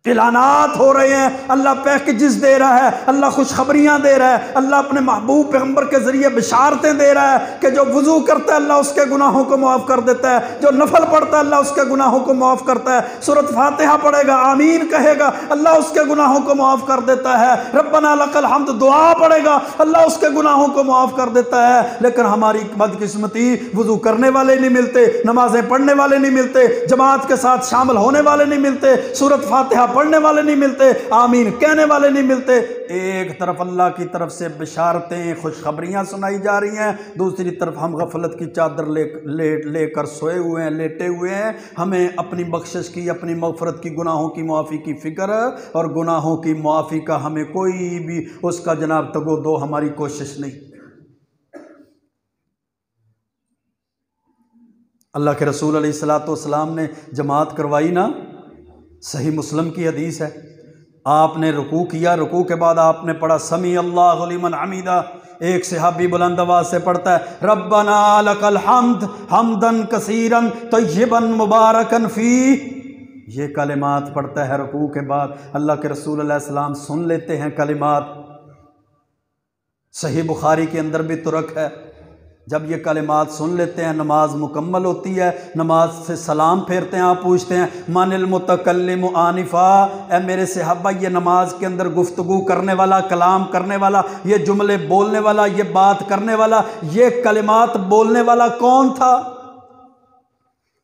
اعلانات ہو رہے ہیں، اللہ پیکجز دے رہا ہے، اللہ خوشخبریاں دے رہا ہے، اللہ اپنے محبوب پیغمبر کے ذریعے بشارتیں دے رہا ہے کہ جو وضو کرتا ہے اللہ اس کے گناہوں کو معاف کر دیتا ہے، جو نفل پڑھتا ہے اللہ اس کے گناہوں کو معاف کرتا ہے، سورۃ فاتحہ پڑھے گا آمین کہے گا اللہ اس کے گناہوں کو معاف کر دیتا ہے، ربنا لک الحمد دعا پڑھے گا اللہ اس کے گناہوں کو معاف کر دیتا ہے۔ لیکن ہماری بدقسمتی وضو کرنے والے نہیں ملتے، نمازیں پڑھنے والے نہیں ملتے، جماعت کے ساتھ شامل ہونے والے نہیں ملتے، سورۃ فاتحہ پڑھنے والے نہیں ملتے، آمین کہنے والے نہیں ملتے۔ ایک طرف اللہ کی طرف سے بشارتیں خوشخبریاں سنائی جا رہی ہیں، دوسری طرف ہم غفلت کی چادر لے کر سوئے ہوئے ہیں، لیٹے ہوئے ہیں، ہمیں اپنی بخشش کی، اپنی مغفرت کی، گناہوں کی معافی کی فکر، اور گناہوں کی معافی کا ہمیں کوئی بھی اس کا جناب تگو دو ہماری کوشش نہیں۔ اللہ کے رسول علیہ السلام نے جماعت کروائی نا، صحیح مسلم کی حدیث ہے، آپ نے رکوع کیا، رکوع کے بعد آپ نے پڑھا سمی اللہ لمن حمیدہ، ایک صحابی بلند آواز سے پڑھتا ہے ربنا لک الحمد حمدا کثیرا طیبا مبارکا فیہ، یہ کلمات پڑھتا ہے رکوع کے بعد۔ اللہ کے رسول علیہ السلام سن لیتے ہیں کلمات، صحیح بخاری کے اندر بھی ترک ہے، جب یہ کلمات سن لیتے ہیں نماز مکمل ہوتی ہے، نماز سے سلام پھیرتے ہیں، آپ پوچھتے ہیں من المتکلم آنفا، اے میرے صحابہ یہ نماز کے اندر گفتگو کرنے والا، کلام کرنے والا، یہ جملے بولنے والا، یہ بات کرنے والا، یہ کلمات بولنے والا کون تھا؟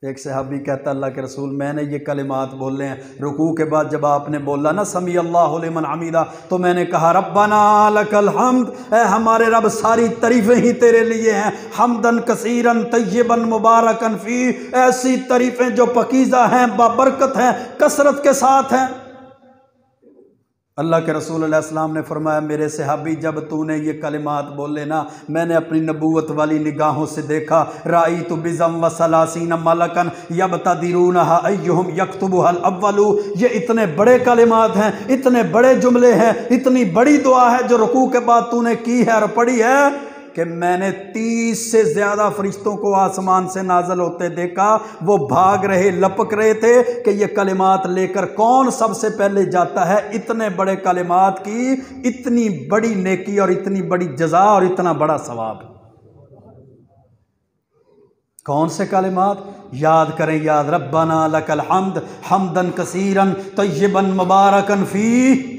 ایک صحابی کہتا اللہ کے رسول میں نے یہ کلمات بولے ہیں، رکوع کے بعد جب آپ نے بولا نا سمی اللہ لمن حمیدہ تو میں نے کہا ربنا لک الحمد، اے ہمارے رب ساری تعریفیں ہی تیرے لیے ہیں، حمدن کثیرا طیبا مبارکا فیہ، ایسی تعریفیں جو پاکیزہ ہیں، بابرکت ہیں، کثرت کے ساتھ ہیں۔ اللہ کے رسول علیہ السلام نے فرمایا میرے صحابی جب تو نے یہ کلمات بولے نا میں نے اپنی نبوت والی نگاہوں سے دیکھا، رأیت بضم و ثلاثین ملکا یبتدرونہا ایہم یکتبہا الاول، یہ اتنے بڑے کلمات ہیں، اتنے بڑے جملے ہیں، اتنی بڑی دعا ہے جو رکوع کے بعد تو نے کی ہے اور پڑھی ہے کہ میں نے 30 سے زیادہ فرشتوں کو آسمان سے نازل ہوتے دیکھا، وہ بھاگ رہے، لپک رہے تھے کہ یہ کلمات لے کر کون سب سے پہلے جاتا ہے۔ اتنے بڑے کلمات کی اتنی بڑی نیکی اور اتنی بڑی جزا اور اتنا بڑا ثواب، کون سے کلمات یاد کریں؟ یاد ربنا لک الحمد حمدا کثیرا طیبا مبارکا فیہ،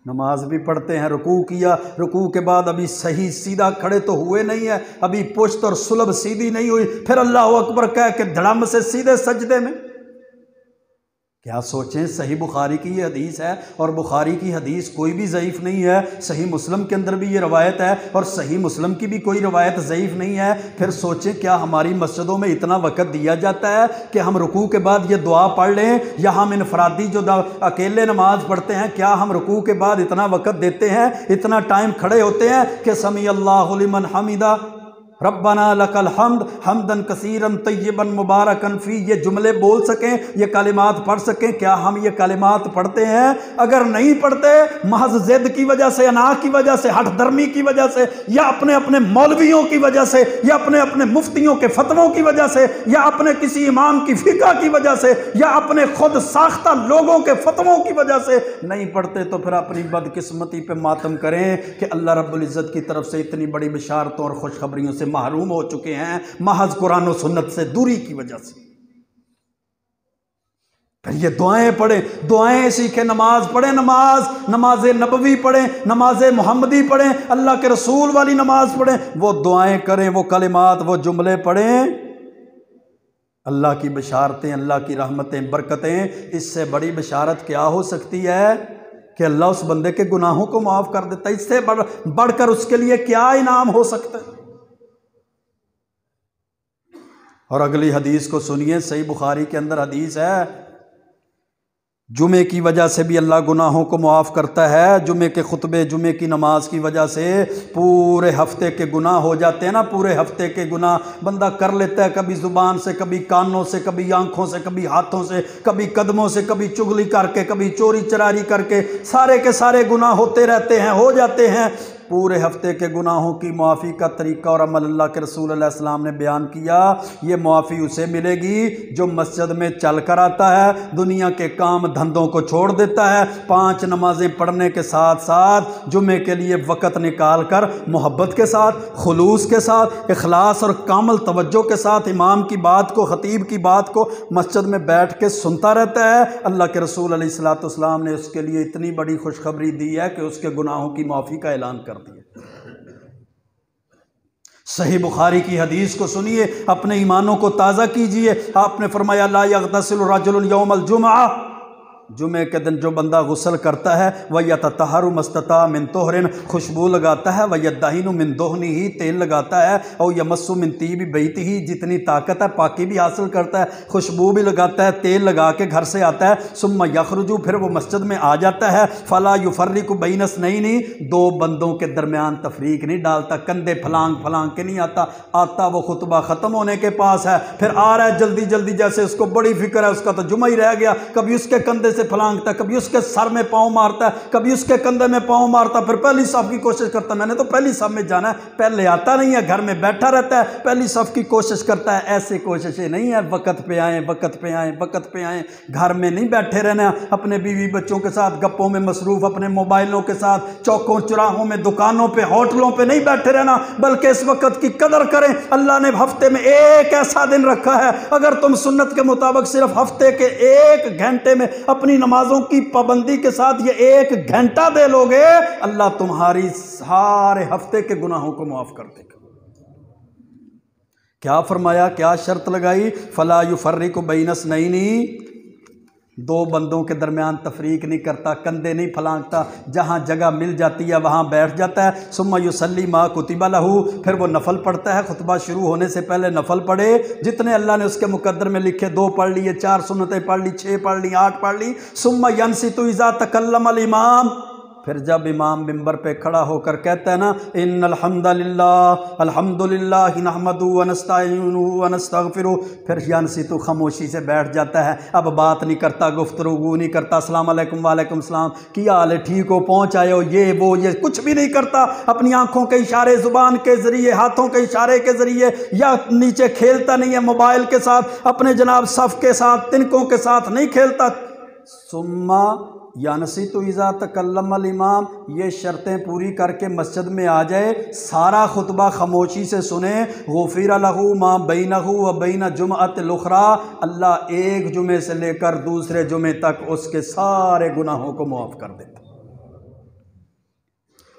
نماز بھی پڑھتے ہیں، رکوع کیا، رکوع کے بعد ابھی صحیح سیدھا کھڑے تو ہوئے نہیں ہے، ابھی پشت اور سلب سیدھی نہیں ہوئی، پھر اللہ اکبر کہہ کے دھڑم سے سیدھے سجدے میں۔ کیا سوچیں، صحیح بخاری کی یہ حدیث ہے، اور بخاری کی حدیث کوئی بھی ضعیف نہیں ہے، صحیح مسلم کے اندر بھی یہ روایت ہے، اور صحیح مسلم کی بھی کوئی روایت ضعیف نہیں ہے۔ پھر سوچیں کیا ہماری مسجدوں میں اتنا وقت دیا جاتا ہے کہ ہم رکوع کے بعد یہ دعا پڑھ لیں، یا ہم انفرادی جو اکیلے نماز پڑھتے ہیں کیا ہم رکوع کے بعد اتنا وقت دیتے ہیں، اتنا ٹائم کھڑے ہوتے ہیں کہ سمی اللہ لمن حمیدہ ربنا لک الحمد حمدا کثیرا طیبا مبارکا فیہ یہ جملے بول سکیں، یہ کلمات پڑھ سکیں؟ کیا ہم یہ کلمات پڑھتے ہیں؟ اگر نہیں پڑھتے، محض ضد کی وجہ سے، انا کی وجہ سے، ہٹ درمی کی وجہ سے، یا اپنے مولویوں کی وجہ سے، یا اپنے مفتیوں کے فتووں کی وجہ سے، یا اپنے کسی امام کی فقہ کی وجہ سے، یا اپنے خود ساختہ لوگوں کے فتووں کی وجہ سے نہیں پڑھتے تو پھر اپنی بدقسمتی پہ ماتم کریں کہ اللہ رب العزت کی طرف سے اتنی بڑی بشارتوں اور خوشخبریوں سے محروم ہو چکے ہیں محض قرآن و سنت سے دوری کی وجہ سے۔ پھر یہ دعائیں پڑھیں، دعائیں سیکھیں، نماز پڑھیں، نماز نبوی پڑھیں، نماز محمدی پڑھیں، اللہ کے رسول والی نماز پڑھیں، وہ دعائیں کریں، وہ کلمات، وہ جملے پڑھیں۔ اللہ کی بشارتیں، اللہ کی رحمتیں، برکتیں، اس سے بڑی بشارت کیا ہو سکتی ہے کہ اللہ اس بندے کے گناہوں کو معاف کر دیتا ہے، اس سے بڑھ کر اس کے لیے کیا انعام ہو سکتا ہے؟ اور اگلی حدیث کو سنیے، صحیح بخاری کے اندر حدیث ہے، جمعے کی وجہ سے بھی اللہ گناہوں کو معاف کرتا ہے۔ جمعے کے خطبے، جمعے کی نماز کی وجہ سے پورے ہفتے کے گناہ ہو جاتے ہیں نا، پورے ہفتے کے گناہ بندہ کر لیتا ہے، کبھی زبان سے، کبھی کانوں سے، کبھی آنکھوں سے، کبھی ہاتھوں سے، کبھی قدموں سے، کبھی چغلی کر کے، کبھی چوری چراری کر کے، سارے کے سارے گناہ ہوتے رہتے ہیں، ہو جاتے ہیں۔ پورے ہفتے کے گناہوں کی معافی کا طریقہ اور عمل اللہ کے رسول علیہ السلام نے بیان کیا۔ یہ معافی اسے ملے گی جو مسجد میں چل کر آتا ہے، دنیا کے کام دھندوں کو چھوڑ دیتا ہے، 5 نمازیں پڑھنے کے ساتھ ساتھ جمعے کے لیے وقت نکال کر محبت کے ساتھ، خلوص کے ساتھ، اخلاص اور کامل توجہ کے ساتھ امام کی بات کو، خطیب کی بات کو مسجد میں بیٹھ کے سنتا رہتا ہے۔ اللہ کے رسول علیہ الصلوۃ والسلام نے اس کے لیے اتنی بڑی خوشخبری دی ہے کہ اس کے گناہوں کی معافی کا اعلان کر دیا۔ صحیح بخاری کی حدیث کو سنیے، اپنے ایمانوں کو تازہ کیجئے۔ آپ نے فرمایا لا یغتسل رجل یوم الجمعہ، جمعے کے دن جو بندہ غسل کرتا ہے، وَيَتَطَهَّرُ مَا اسْتَطَاعَ مِن طُهْرٍ، خوشبو لگاتا ہے، وَيَدَّهِنُ مِن دُهْنِهِ، تیل لگاتا ہے، او يَمَسُّ مِن طِيبِ بَيْتِهِ، جتنی طاقت ہے پاکی بھی حاصل کرتا ہے، خوشبو بھی لگاتا ہے، تیل لگا کے گھر سے آتا ہے، ثم يخرج، پھر وہ مسجد میں آ جاتا ہے، فلا يفرق بین اثنین، 2 بندوں کے درمیان تفریق نہیں ڈالتا، کندھے پھلانگ پھلانگ کے نہیں آتا وہ خطبہ ختم ہونے کے پاس ہے، پھر آ رہا ہے جلدی جلدی، جیسے اس کو بڑی فکر ہے، اس کا تو جمعہ ہی رہ گیا، کبھی اس کے کندھے سے پھلانگتا ہے، کبھی اس کے سر میں پاؤں مارتا ہے، کبھی اس کے کندھے میں پاؤں مارتا ہے، پھر پہلی صف کی کوشش کرتا ہے، میں نے تو پہلی صف میں جانا ہے، پہلے آتا نہیں ہے، گھر میں بیٹھا رہتا ہے، پہلی صف کی کوشش کرتا ہے۔ ایسے کوششیں نہیں ہیں، وقت پہ آئیں، وقت پہ آئیں، وقت پہ آئیں، گھر میں نہیں بیٹھے رہنا، اپنے بیوی بچوں کے ساتھ گپوں میں مصروف، اپنے موبائلوں کے ساتھ چوکوں چراہوں میں، دکانوں پہ، ہوٹلوں پہ نہیں بیٹھے رہنا، بلکہ اس وقت کی قدر کریں۔ اللہ نے ہفتے میں ایک ایسا دن رکھا ہے، اگر تم سنت کے مطابق صرف ہفتے کے 1 گھنٹے میں اپنی نمازوں کی پابندی کے ساتھ یہ 1 گھنٹہ دے لو گے، اللہ تمہاری سارے ہفتے کے گناہوں کو معاف کر دے گا۔ کیا فرمایا، کیا شرط لگائی؟ فلا یفرق بین اثنین، 2 بندوں کے درمیان تفریق نہیں کرتا، کندھے نہیں پھلانگتا، جہاں جگہ مل جاتی ہے وہاں بیٹھ جاتا ہے۔ ثم یصلی ما کتب لہ، پھر وہ نفل پڑھتا ہے، خطبہ شروع ہونے سے پہلے نفل پڑھے، جتنے اللہ نے اس کے مقدر میں لکھے، 2 پڑھ لیے، 4 سنتیں پڑھ لی، 6 پڑھ لی، 8 پڑھ لی۔ ثم ینصت اذا تکلم الامام، پھر جب امام ممبر پہ کھڑا ہو کر کہتا ہے نا، ان الحمدللہ الحمدللہ نحمدہ ونستعینہ ونستغفرہ، پھر ینصت، خاموشی سے بیٹھ جاتا ہے، اب بات نہیں کرتا، گفتگو نہیں کرتا، السلام علیکم وعلیکم السلام، کیا حال ہے، ٹھیک ہو، پہنچ آئے ہو، یہ وہ یہ کچھ بھی نہیں کرتا، اپنی آنکھوں کے اشارے، زبان کے ذریعے، ہاتھوں کے اشارے کے ذریعے، یا نیچے کھیلتا نہیں ہے موبائل کے ساتھ، اپنے جناب صف کے ساتھ، تنکوں کے ساتھ نہیں کھیلتا۔ ثم ینصت اذا تکلم الامام، یہ شرطیں پوری کر کے مسجد میں آ جائے، سارا خطبہ خاموشی سے سنیں، غفر لہ ما بینہ و بین جمعۃ الاخری، اللہ ایک جمعے سے لے کر دوسرے جمعے تک اس کے سارے گناہوں کو معاف کر دیتا،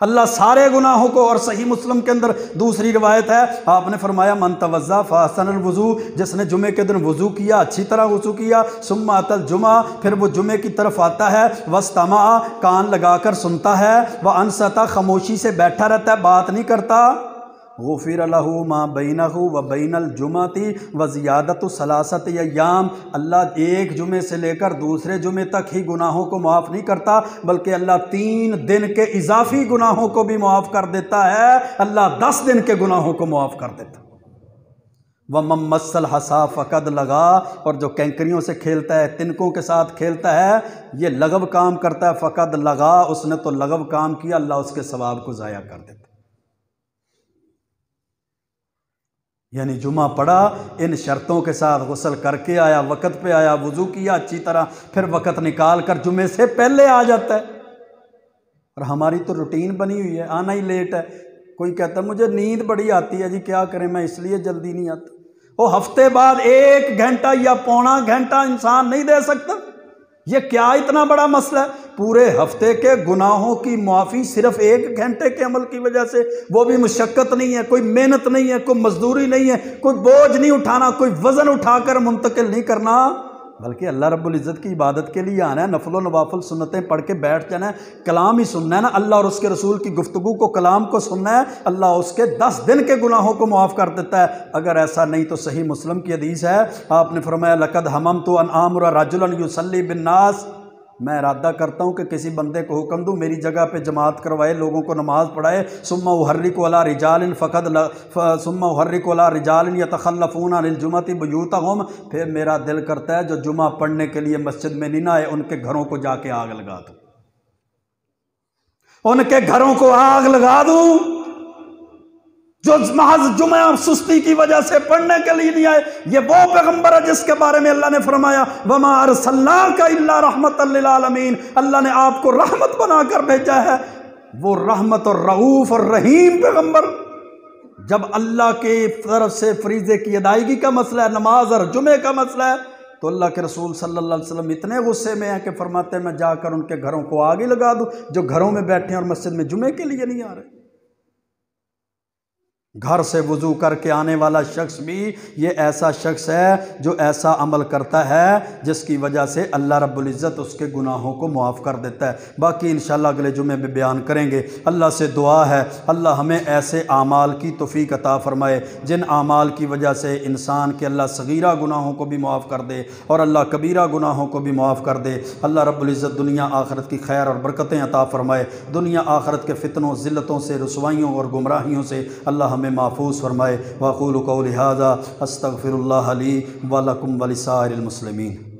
اللہ سارے گناہوں کو۔ اور صحیح مسلم کے اندر دوسری روایت ہے، آپ نے فرمایا من توضا فاحسن الوضو، جس نے جمعے کے دن وضو کیا، اچھی طرح وضو کیا، ثم اتى الجمعہ، پھر وہ جمعے کی طرف آتا ہے، واستمع، کان لگا کر سنتا ہے، وانصت، خاموشی سے بیٹھا رہتا ہے، بات نہیں کرتا، غفر لہ ما بینہ و بین الجمعۃ وزیادۃ ثلاثۃ ایام، اللہ ایک جمعے سے لے کر دوسرے جمعے تک ہی گناہوں کو معاف نہیں کرتا، بلکہ اللہ 3 دن کے اضافی گناہوں کو بھی معاف کر دیتا ہے، اللہ 10 دن کے گناہوں کو معاف کر دیتا۔ وَمَن مَّسَّ الْحَصَىٰ فَقَدْ لَغَا، اور جو کینکریوں سے کھیلتا ہے، تنکوں کے ساتھ کھیلتا ہے، یہ لغو کام کرتا ہے، فقد لغا، اس نے تو لغو کام کیا، اللہ اس کے ثواب کو ضائع کر دیتا۔ یعنی جمعہ پڑھا، ان شرطوں کے ساتھ غسل کر کے آیا، وقت پہ آیا، وضو کیا اچھی طرح، پھر وقت نکال کر جمعے سے پہلے آ جاتا ہے۔ اور ہماری تو روٹین بنی ہوئی ہے، آنا ہی لیٹ ہے، کوئی کہتا ہے مجھے نیند بڑی آتی ہے جی، کیا کریں میں اس لیے جلدی نہیں آتا، وہ ہفتے بعد 1 گھنٹہ یا پونا گھنٹہ انسان نہیں دے سکتا، یہ کیا اتنا بڑا مسئلہ ہے؟ پورے ہفتے کے گناہوں کی معافی صرف 1 گھنٹے کے عمل کی وجہ سے، وہ بھی مشقت نہیں ہے، کوئی محنت نہیں ہے، کوئی مزدوری نہیں ہے، کوئی بوجھ نہیں اٹھانا، کوئی وزن اٹھا کر منتقل نہیں کرنا، بلکہ اللہ رب العزت کی عبادت کے لیے آنا ہے، نفل و نوافل سنتیں پڑھ کے بیٹھ جانا ہے، کلام ہی سننا ہے نا، اللہ اور اس کے رسول کی گفتگو کو، کلام کو سننا ہے، اللہ اس کے 10 دن کے گناہوں کو معاف کر دیتا ہے۔ اگر ایسا نہیں تو صحیح مسلم کی حدیث ہے، آپ نے فرمایا لقد حممت ان آمر رجلا یصلی بالناس، میں ارادہ کرتا ہوں کہ کسی بندے کو حکم دوں میری جگہ پہ جماعت کروائے، لوگوں کو نماز پڑھائے، ثم احرک علی رجال ثم احرک علی رجال یتخلفون عن الجمعۃ بیوتہم، پھر میرا دل کرتا ہے جو جمعہ پڑھنے کے لیے مسجد میں نہیں نہ آئے ان کے گھروں کو جا کے آگ لگا دوں، ان کے گھروں کو آگ لگا دوں، جو محض جمعہ سستی کی وجہ سے پڑھنے کے لیے نہیں آئے۔ یہ وہ پیغمبر ہے جس کے بارے میں اللہ نے فرمایا وَمَا أَرْسَلْنَاكَ إِلَّا رَحْمَةً لِّلْعَالَمِينَ، اللہ نے آپ کو رحمت بنا کر بھیجا ہے، وہ رحمت اور رؤوف اور رحیم پیغمبر۔ جب اللہ کی طرف سے فریضے کی ادائیگی کا مسئلہ ہے، نماز اور جمعے کا مسئلہ ہے، تو اللہ کے رسول صلی اللہ علیہ وسلم اتنے غصے میں ہیں کہ فرماتے ہیں میں جا کر ان کے گھروں کو آگ ہی لگا دوں جو گھروں میں بیٹھے ہیں اور مسجد میں جمعے کے لیے نہیں آ رہے۔ گھر سے وضو کر کے آنے والا شخص بھی یہ ایسا شخص ہے جو ایسا عمل کرتا ہے جس کی وجہ سے اللہ رب العزت اس کے گناہوں کو معاف کر دیتا ہے۔ باقی انشاءاللہ اگلے جمعے میں بیان کریں گے۔ اللہ سے دعا ہے اللہ ہمیں ایسے اعمال کی توفیق عطا فرمائے جن اعمال کی وجہ سے انسان کے اللہ صغیرہ گناہوں کو بھی معاف کر دے اور اللہ کبیرہ گناہوں کو بھی معاف کر دے۔ اللہ رب العزت دنیا آخرت کی خیر اور برکتیں عطا فرمائے، دنیا آخرت کے فتنوں، ذلتوں سے، رسوائیوں اور گمراہیوں سے اللہ ہمیں محفوظ فرمائے۔ واقول قولی ھذا استغفر اللہ لی ولکم ولسائر المسلمین۔